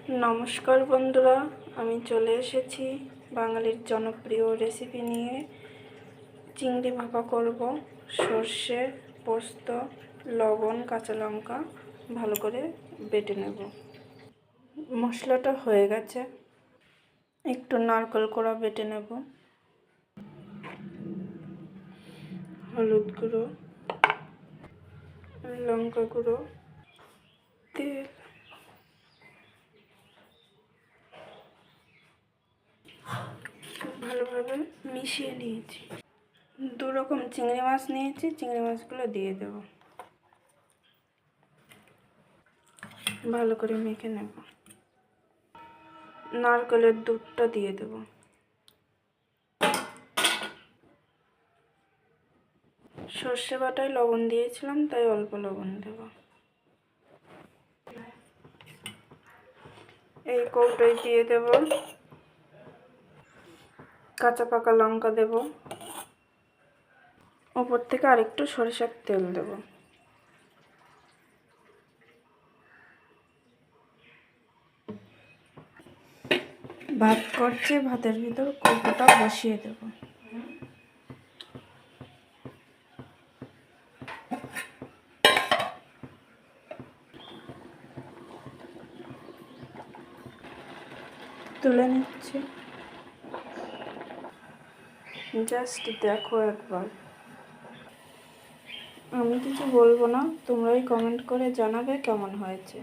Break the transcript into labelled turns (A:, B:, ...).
A: নমস্কার বন্ধুরা, আমি চলে এসেছি বাঙালির জনপ্রিয় রেসিপি নিয়ে। চিংড়ি ভাপা করব। সর্ষে, পোস্ত, লবণ, কাঁচা লঙ্কা ভালো করে বেটে নেব। মশলাটা হয়ে গেছে, একটু নারকেল কোড়া বেটে নেব। হলুদ গুঁড়ো, লঙ্কা গুঁড়ো, তেল, ভালোভাবে মিশিয়ে নিয়েছি। দু রকম চিংড়ি মাছ নিয়েছি, চিংড়ি মাছগুলো দিয়ে দেব। ভালো করে মেখে নেব। নারকেলের দুধটা দিয়ে দেব। সর্ষে বাটায় লবণ দিয়েছিলাম, তাই অল্প লবণ দেব। এই কৌটোয় দিয়ে দেব কাঁচা পাকা লঙ্কা দেব। ওপর থেকে আরেকটু সরিষার তেল দেব। ভাত করছে, ভাতের ভিতর কৌটোটা বসিয়ে দেব। তুলে নিচ্ছি। জাস্ট দেখো একবার। আমি কিছু বলবো না, তোমরাই কমেন্ট করে জানাবে কেমন হয়েছে।